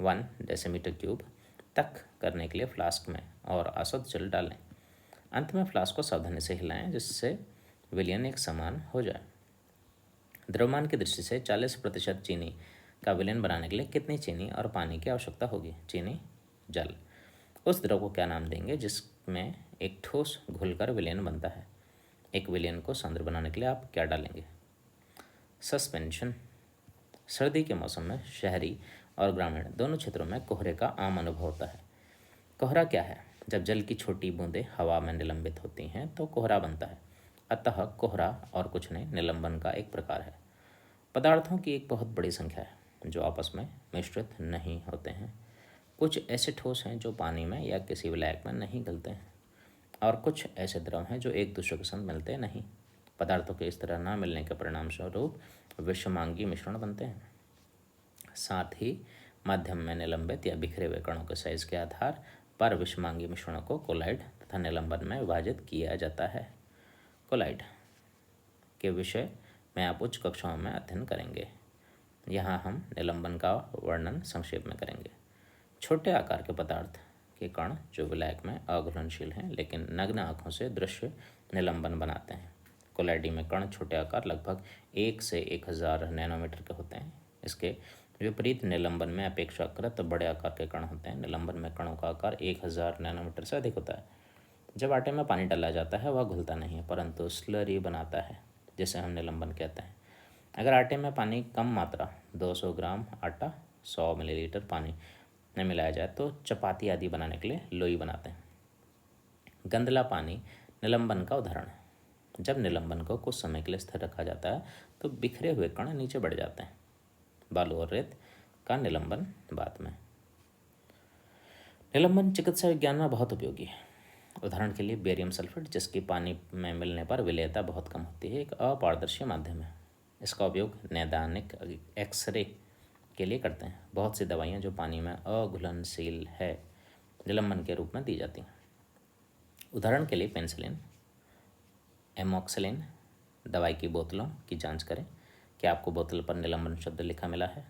1 डेसीमीटर क्यूब तक करने के लिए फ्लास्क में और आसुत जल डालें। अंत में फ्लास्क को सावधानी से हिलाएं जिससे विलयन एक समान हो जाए। द्रव्यमान की दृष्टि से 40% चीनी का विलयन बनाने के लिए कितनी चीनी और पानी की आवश्यकता होगी? चीनी, जल। उस द्रव को क्या नाम देंगे जिसमें एक ठोस घुलकर विलयन बनता है? एक विलयन को सांद्र बनाने के लिए आप क्या डालेंगे? सस्पेंशन। सर्दी के मौसम में शहरी और ग्रामीण दोनों क्षेत्रों में कोहरे का आम अनुभव होता है। कोहरा क्या है? जब जल की छोटी बूंदें हवा में निलंबित होती हैं तो कोहरा बनता है। अतः कोहरा और कुछ नहीं, निलंबन का एक प्रकार है। पदार्थों की एक बहुत बड़ी संख्या है जो आपस में मिश्रित नहीं होते हैं। कुछ ऐसे ठोस हैं जो पानी में या किसी विलायक में नहीं गलते हैं और कुछ ऐसे द्रव हैं जो एक दूसरे के संग मिलते नहीं। पदार्थों के इस तरह न मिलने के परिणाम स्वरूप विषमांगी मिश्रण बनते हैं। साथ ही माध्यम में निलंबित या बिखरे हुए कणों के साइज के आधार पर विषमांगी मिश्रणों को कोलाइड तथा निलंबन में विभाजित किया जाता है। कोलाइड के विषय में आप उच्च कक्षाओं में अध्ययन करेंगे। यहाँ हम निलंबन का वर्णन संक्षेप में करेंगे। छोटे आकार के पदार्थ के कण जो विलायक में अघुलनशील हैं लेकिन नग्न आँखों से दृश्य निलंबन बनाते हैं। कोलाइडी में कण छोटे आकार लगभग 1 से 1000 नैनोमीटर के होते हैं। इसके विपरीत निलंबन में अपेक्षाकृत बड़े आकार के कण होते हैं। निलंबन में कणों का आकार 1000 नैनोमीटर से अधिक होता है। जब आटे में पानी डाला जाता है वह घुलता नहीं है परंतु स्लरी बनाता है, जिसे हम निलंबन कहते हैं। अगर आटे में पानी कम मात्रा 200 ग्राम आटा 100 मिलीलीटर पानी में मिलाया जाए तो चपाती आदि बनाने के लिए लोई बनाते हैं। गंदला पानी निलंबन का उदाहरण है। जब निलंबन को कुछ समय के लिए स्थिर रखा जाता है तो बिखरे हुए कण नीचे बढ़ जाते हैं। बालू और रेत का निलंबन बाद में। निलंबन चिकित्सा विज्ञान में बहुत उपयोगी है। उदाहरण के लिए बेरियम सल्फेट, जिसकी पानी में मिलने पर विलेयता बहुत कम होती है, एक अपारदर्शी माध्यम है। इसका उपयोग नैदानिक एक्सरे के लिए करते हैं। बहुत सी दवाइयाँ जो पानी में अघुलनशील है निलंबन के रूप में दी जाती हैं। उदाहरण के लिए पेनिसिलिन, एमोक्सिलिन दवाई की बोतलों की जांच करें। क्या आपको बोतल पर निलंबन शब्द लिखा मिला है?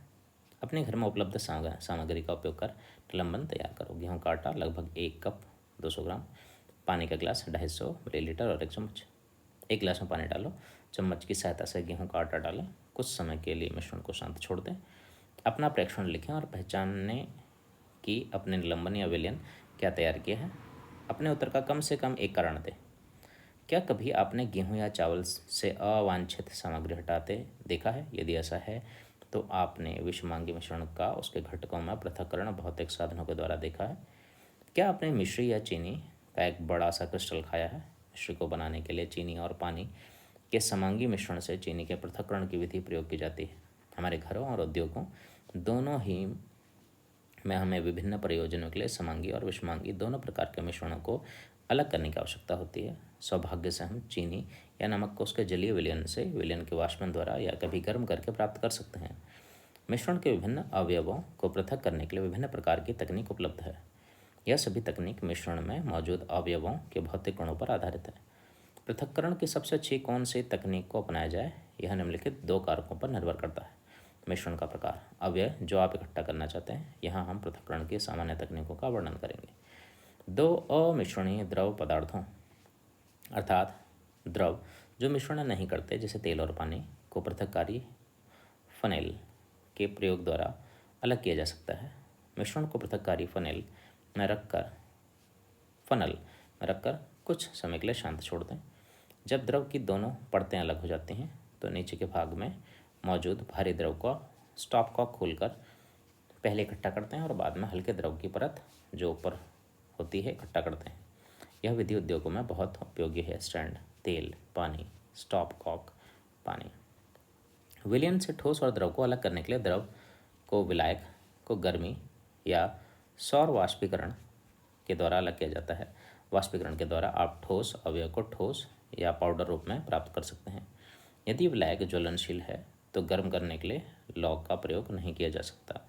अपने घर में उपलब्ध सामग्री का उपयोग कर निलंबन तैयार करो। गेहूं का आटा लगभग 1 कप 200 ग्राम, पानी का गिलास 250 मिलीलीटर और 1 चम्मच। एक गिलास में पानी डालो, चम्मच की सहायता से गेहूं का आटा डालें, कुछ समय के लिए मिश्रण को शांत छोड़ दें अपना प्रेक्षण लिखें और पहचानने कि अपने निलंबन या विलयन क्या तैयार किया है। अपने उत्तर का कम से कम एक कारण दें। क्या कभी आपने गेहूं या चावल से अवांछित सामग्री हटाते देखा है? यदि ऐसा है तो आपने विषमांगी मिश्रण का उसके घटकों में पृथक्करण भौतिक साधनों के द्वारा देखा है। क्या आपने मिश्री या चीनी का एक बड़ा सा क्रिस्टल खाया है? मिश्री को बनाने के लिए चीनी और पानी के समांगी मिश्रण से चीनी के पृथक्करण की विधि प्रयोग की जाती है। हमारे घरों और उद्योगों दोनों ही में हमें विभिन्न प्रयोजनों के लिए समांगी और विषमांगी दोनों प्रकार के मिश्रणों को अलग करने की आवश्यकता होती है। सौभाग्य से हम चीनी या नमक को उसके जलीय विलयन से विलयन के वाष्पन द्वारा या कभी गर्म करके प्राप्त कर सकते हैं। मिश्रण के विभिन्न अवयवों को पृथक करने के लिए विभिन्न प्रकार की तकनीक उपलब्ध है। यह सभी तकनीक मिश्रण में मौजूद अवयवों के भौतिक गुणों पर आधारित है। पृथक्करण की सबसे अच्छी कौन सी तकनीक को अपनाया जाए, यह निम्नलिखित दो कारकों पर निर्भर करता है। मिश्रण का प्रकार, अवयव जो आप इकट्ठा करना चाहते हैं। यहाँ हम पृथक्करण की सामान्य तकनीकों का वर्णन करेंगे। दो अमिश्रणीय द्रव पदार्थों अर्थात द्रव जो मिश्रण नहीं करते, जैसे तेल और पानी, को पृथक्कारी फनेल के प्रयोग द्वारा अलग किया जा सकता है। मिश्रण को पृथक्कारी फनेल में रखकर कुछ समय के लिए शांत छोड़ दें। जब द्रव की दोनों परतें अलग हो जाती हैं तो नीचे के भाग में मौजूद भारी द्रव को स्टॉप कॉक खोलकर पहले इकट्ठा करते हैं और बाद में हल्के द्रव की परत जो ऊपर होती है इकट्ठा करते हैं। यह विधि उद्योगों में बहुत उपयोगी है। स्टैंड, तेल, पानी, स्टॉप कॉक, पानी। विलयन से ठोस और द्रव को अलग करने के लिए द्रव को विलायक को गर्मी या सौर वाष्पीकरण के द्वारा अलग किया जाता है। वाष्पीकरण के द्वारा आप ठोस अवयव को ठोस या पाउडर रूप में प्राप्त कर सकते हैं। यदि विलायक ज्वलनशील है तो गर्म करने के लिए लॉग का प्रयोग नहीं किया जा सकता,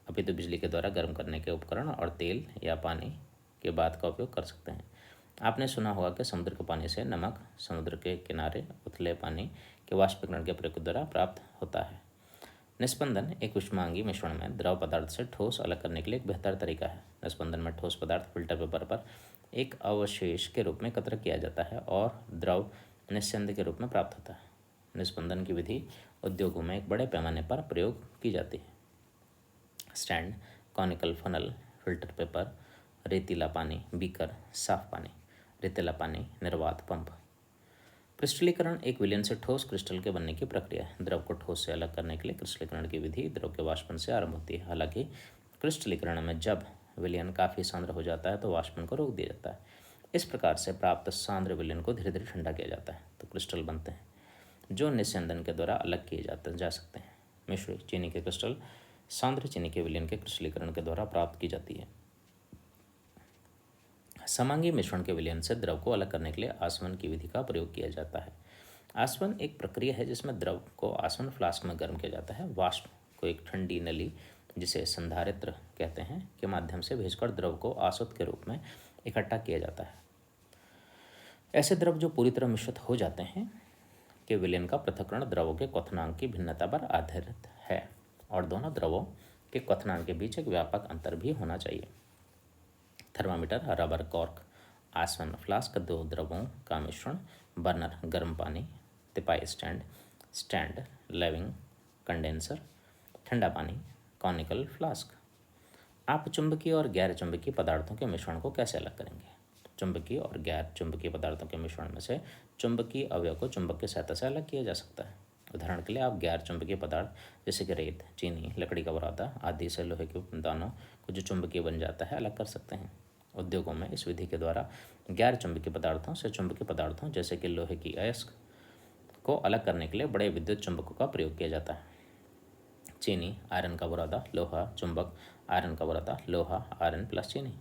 अपितु बिजली के द्वारा गर्म करने के उपकरण और तेल या पानी के बाद का उपयोग कर सकते हैं। आपने सुना होगा कि समुद्र के पानी से नमक समुद्र के किनारे उथले पानी के वाष्पीकरण के प्रयोग द्वारा प्राप्त होता है। निस्पंदन एक उष्मांगी मिश्रण में द्रव पदार्थ से ठोस अलग करने के लिए एक बेहतर तरीका है। निस्पंदन में ठोस पदार्थ फिल्टर पेपर पर एक अवशेष के रूप में एकत्र किया जाता है और द्रव निस्यंद के रूप में प्राप्त होता है। निस्पंदन की विधि उद्योगों में एक बड़े पैमाने पर प्रयोग की जाती है। Stand, conical funnel, filter paper, रेतीला पानी, बीकर, साफ पानी, रेतीला पानी, निर्वात पंप। क्रिस्टलीकरण एक विलयन से ठोस क्रिस्टल के बनने की प्रक्रिया है। द्रव को ठोस से अलग करने के लिए क्रिस्टलीकरण की विधि द्रव के वाष्पन से आरंभ होती है। हालांकि क्रिस्टलीकरण में जब विलयन काफ़ी सांद्र हो जाता है तो वाष्पन को रोक दिया जाता है। इस प्रकार से प्राप्त सांद्र विलयन को धीरे धीरे ठंडा किया जाता है तो क्रिस्टल बनते हैं जो निस्यंदन के द्वारा अलग किए जा सकते हैं। मिश्री, चीनी के क्रिस्टल सांद्र चीनी के विलयन के क्रिस्टलीकरण के द्वारा प्राप्त की जाती है। समांगी मिश्रण के विलयन से द्रव को अलग करने के लिए आसवन की विधि का प्रयोग किया जाता है। आसवन एक प्रक्रिया है जिसमें द्रव को आसवन फ्लास्क में गर्म किया जाता है। वाष्प को एक ठंडी नली, जिसे संधारित्र कहते हैं, के माध्यम से भेजकर द्रव को आसुत के रूप में इकट्ठा किया जाता है। ऐसे द्रव जो पूरी तरह मिश्रित हो जाते हैं के विलयन का पृथक्करण द्रवों के क्वथनांक की भिन्नता पर आधारित है और दोनों द्रवों के क्वथनांक के बीच एक व्यापक अंतर भी होना चाहिए। थर्मामीटर, रबर कॉर्क, आसवन फ्लास्क, दो द्रवों का मिश्रण, बर्नर, गर्म पानी, तिपाई स्टैंड, लेविंग कंडेंसर, ठंडा पानी, कॉनिकल फ्लास्क। आप चुंबकीय और गैर चुंबकीय पदार्थों के मिश्रण को कैसे अलग करेंगे? चुंबकीय और गैर चुंबकीय पदार्थों के मिश्रण में से चुंबकीय अवयव को चुंबक की सहायता से अलग किया जा सकता है। उदाहरण के लिए आप गैर चुंबकीय पदार्थ जैसे कि रेत, चीनी, लकड़ी का बुरादा आदि से लोहे के दानों को जो चुंबकीय बन जाता है अलग कर सकते हैं। उद्योगों में इस विधि के द्वारा गैर चुंबकीय पदार्थों से चुंबकीय पदार्थों जैसे कि लोहे की अयस्क को अलग करने के लिए बड़े विद्युत चुंबकों का प्रयोग किया जाता है। चीनी, आयरन का बुरादा, लोहा, चुंबक, आयरन का बुरादा, लोहा, आयरन प्लस चीनी।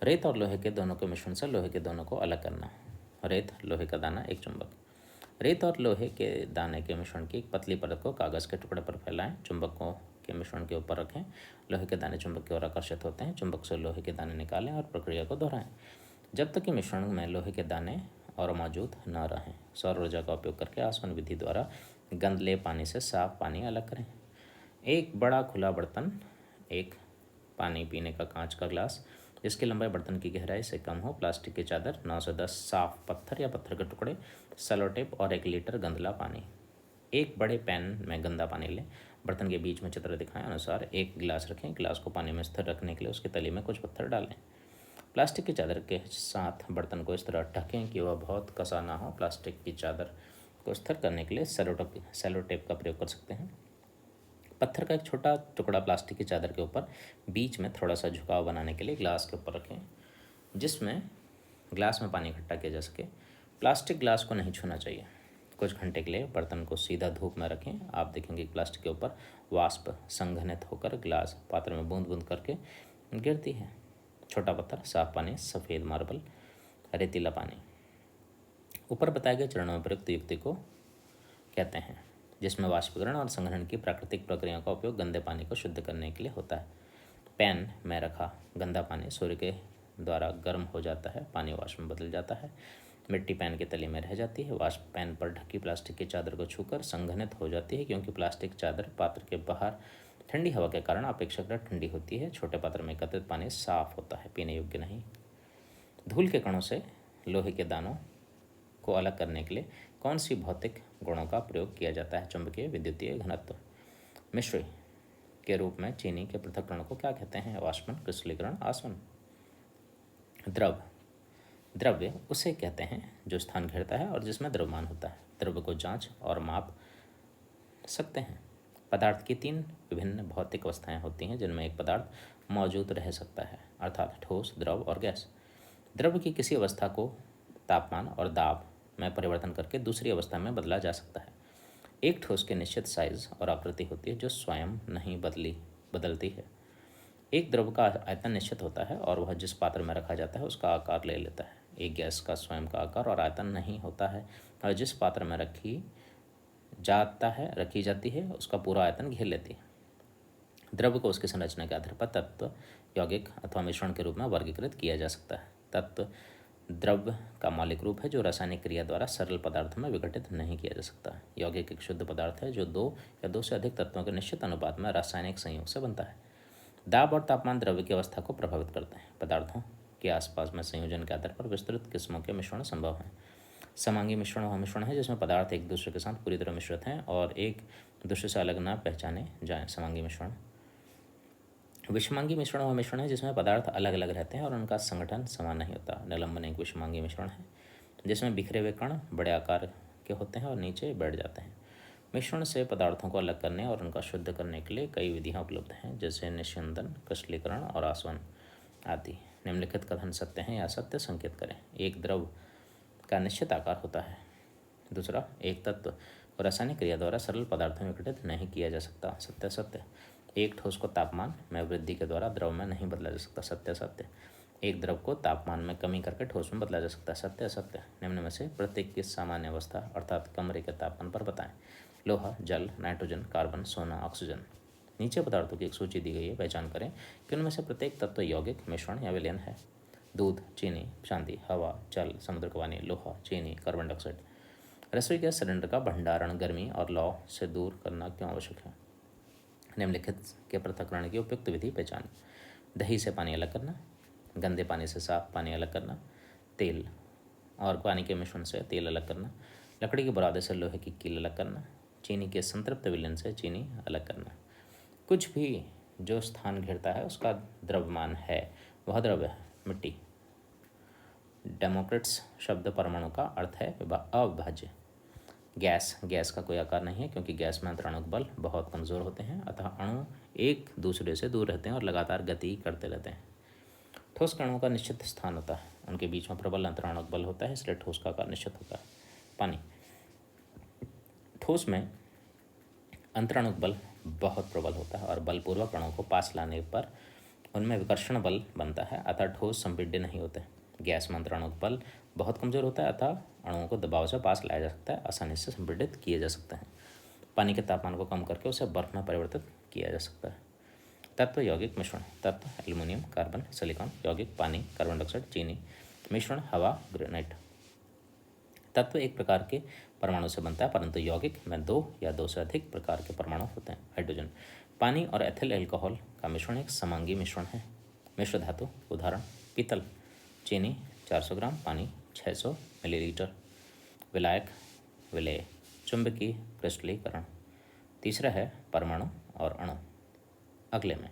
रेत और लोहे के दोनों के मिश्रण से लोहे के दोनों को अलग करना। रेत, लोहे का दाना, एक चुंबक। रेत और लोहे के दाने के मिश्रण की एक पतली परत को कागज़ के टुकड़े पर फैलाएं, चुंबकों के मिश्रण के ऊपर रखें। लोहे के दाने चुंबक की ओर आकर्षित होते हैं, चुंबक से लोहे के दाने निकालें और प्रक्रिया को दोहराएं जब तक कि मिश्रण में लोहे के दाने और मौजूद न रहें। सौर ऊर्जा का उपयोग करके आसवन विधि द्वारा गंदले पानी से साफ पानी अलग करें। एक बड़ा खुला बर्तन, एक पानी पीने का कांच का ग्लास जिसकी लंबाई बर्तन की गहराई से कम हो, प्लास्टिक की चादर, 9 से 10 साफ पत्थर या पत्थर के टुकड़े, सेलो टेप और 1 लीटर गंदला पानी। एक बड़े पैन में गंदा पानी लें बर्तन के बीच में चित्र दिखाएं अनुसार एक गिलास रखें। गिलास को पानी में स्थिर रखने के लिए उसके तले में कुछ पत्थर डालें। प्लास्टिक की चादर के साथ बर्तन को इस तरह ढकें कि वह बहुत कसा ना हो। प्लास्टिक की चादर को स्थिर करने के लिए सेलो टेप का प्रयोग कर सकते हैं। पत्थर का एक छोटा टुकड़ा प्लास्टिक की चादर के ऊपर बीच में थोड़ा सा झुकाव बनाने के लिए ग्लास के ऊपर रखें, जिसमें ग्लास में पानी इकट्ठा किया जा सके। प्लास्टिक ग्लास को नहीं छूना चाहिए। कुछ घंटे के लिए बर्तन को सीधा धूप में रखें। आप देखेंगे कि प्लास्टिक के ऊपर वाष्प संघनित होकर ग्लास पात्र में बूंद बूंद करके गिरती है। छोटा पत्थर, साफ पानी, सफ़ेद मार्बल, रेतीला पानी। ऊपर बताए गए चरणों में प्रयुक्त युक्ति को कहते हैं, जिसमें वाष्पीकरण और संग्रहण की प्राकृतिक प्रक्रियाओं का उपयोग गंदे पानी को शुद्ध करने के लिए होता है। पैन में रखा गंदा पानी सूर्य के द्वारा गर्म हो जाता है, पानी वाष्प में बदल जाता है, मिट्टी पैन के तले में रह जाती है। वाष्प पैन पर ढकी प्लास्टिक की चादर को छूकर संघनित हो जाती है, क्योंकि प्लास्टिक चादर पात्र के बाहर ठंडी हवा के कारण अपेक्षाकृत ठंडी होती है। छोटे पात्र में एकत्रित पानी साफ होता है, पीने योग्य नहीं। धूल के कणों से लोहे के दानों को अलग करने के लिए कौन सी भौतिक गुणों का प्रयोग किया जाता है? चुंबकीय, विद्युतीय, घनत्व। मिश्री के रूप में चीनी के पृथक्करण को क्या कहते हैं? वाष्पन, क्रिस्टलीकरण, आसवन। द्रव्य उसे कहते हैं जो स्थान घेरता है और जिसमें द्रव्यमान होता है। द्रव्य को जांच और माप सकते हैं। पदार्थ की 3 विभिन्न भौतिक अवस्थाएं होती हैं जिनमें एक पदार्थ मौजूद रह सकता है, अर्थात ठोस, द्रव और गैस। द्रव्य की किसी अवस्था को तापमान और दाब में परिवर्तन करके दूसरी अवस्था में बदला जा सकता है। एक ठोस की निश्चित साइज और आकृति होती है जो स्वयं नहीं बदलती है। एक द्रव का आयतन निश्चित होता है और वह जिस पात्र में रखा जाता है उसका आकार ले लेता है। एक गैस का स्वयं का आकार और आयतन नहीं होता है और जिस पात्र में रखी जाती है उसका पूरा आयतन घेर लेती है। द्रव्य को उसकी संरचना के आधार पर तत्व, यौगिक अथवा मिश्रण के रूप में वर्गीकृत किया जा सकता है। तत्व द्रव्य का मौलिक रूप है जो रासायनिक क्रिया द्वारा सरल पदार्थों में विघटित नहीं किया जा सकता। यौगिक एक शुद्ध पदार्थ है जो 2 या 2 से अधिक तत्वों के निश्चित अनुपात में रासायनिक संयोग से बनता है। दाब और तापमान द्रव्य की अवस्था को प्रभावित करते हैं। पदार्थों के आसपास में संयोजन के आधार पर विस्तृत किस्मों के मिश्रण संभव हैं। समांगी मिश्रण वह मिश्रण है जिसमें पदार्थ एक दूसरे के साथ पूरी तरह मिश्रित हैं और एक दूसरे से अलग ना पहचाने जाएं, समांगी मिश्रण। विषमांगी मिश्रण वह मिश्रण है जिसमें पदार्थ अलग अलग रहते हैं और उनका संगठन समान नहीं होता। निलंबन एक विषमांगी मिश्रण है जिसमें बिखरे हुए कण बड़े आकार के होते हैं और नीचे बैठ जाते हैं। मिश्रण से पदार्थों को अलग करने और उनका शुद्ध करने के लिए कई विधियां उपलब्ध हैं, जैसे निस्यंदन, क्रिस्टलीकरण और आसवन आदि। निम्नलिखित कथन सत्य हैं या सत्य संकेत करें। एक द्रव का निश्चित आकार होता है। दूसरा, एक तत्व रासायनिक क्रिया द्वारा सरल पदार्थों में विघटित नहीं किया जा सकता। सत्य सत्य। एक ठोस को तापमान में वृद्धि के द्वारा द्रव में नहीं बदला जा सकता। सत्य सत्य। एक द्रव को तापमान में कमी करके ठोस में बदला जा सकता है। सत्य असत्य। निम्न में से प्रत्येक की सामान्य अवस्था अर्थात कमरे के तापमान पर बताएं। लोहा, जल, नाइट्रोजन, कार्बन, सोना, ऑक्सीजन। नीचे पदार्थों की एक सूची दी गई है, पहचान करें कि उनमें से प्रत्येक तत्व यौगिक, मिश्रण या विलयन है। दूध, चीनी, चांदी, हवा, जल, समुद्र का पानी, लोहा, चीनी, कार्बन डाइऑक्साइड। रसोई गैस सिलेंडर का भंडारण गर्मी और लौ से दूर करना क्यों आवश्यक है? निम्नलिखित के पृथक्करण की उपयुक्त विधि पहचान। दही से पानी अलग करना, गंदे पानी से साफ पानी अलग करना, तेल और पानी के मिश्रण से तेल अलग करना, लकड़ी के बुरादे से लोहे की कील अलग करना, चीनी के संतृप्त विलयन से चीनी अलग करना। कुछ भी जो स्थान घेरता है उसका द्रव्यमान है, वह द्रव्य है। मिट्टी। डेमोक्रिट्स शब्द परमाणु का अर्थ है अविभाज्य। गैस का कोई आकार नहीं है क्योंकि गैस में अंतराणुक बल बहुत कमज़ोर होते हैं, अतः अणु एक दूसरे से दूर रहते हैं और लगातार गति करते रहते हैं। ठोस कणों का निश्चित स्थान होता है, उनके बीच में प्रबल अंतराणुक बल होता है, इसलिए ठोस का आकार निश्चित होता है। पानी। ठोस में अंतराणुक बल बहुत प्रबल होता है और बलपूर्वक कणों को पास लाने पर उनमें विकर्षण बल बनता है, अतः ठोस संपीड्य नहीं होते। गैस में अंतराणुक बल बहुत कमज़ोर होता है, अतः अणुओं को दबाव से पास लाया जा सकता है, आसानी से संपीड़ित किए जा सकते हैं। पानी के तापमान को कम करके उसे बर्फ में परिवर्तित किया जा सकता है। तत्व यौगिक मिश्रण। तत्व एल्यूमिनियम, कार्बन, सिलिकॉन। यौगिक पानी, कार्बन डाइऑक्साइड, चीनी। मिश्रण हवा, ग्रेनाइट। तत्व एक प्रकार के परमाणु से बनता है, परंतु यौगिक में 2 या 2 से अधिक प्रकार के परमाणु होते हैं। हाइड्रोजन। पानी और एथिल अल्कोहल का मिश्रण एक समांगी मिश्रण है। मिश्र धातु, उदाहरण पीतल। चीनी 400 ग्राम, पानी 600 मिलीलीटर। विलायक, विलेय। चुंबकीय, क्रिस्टलीकरण। तीसरा है परमाणु और अणु। अगले में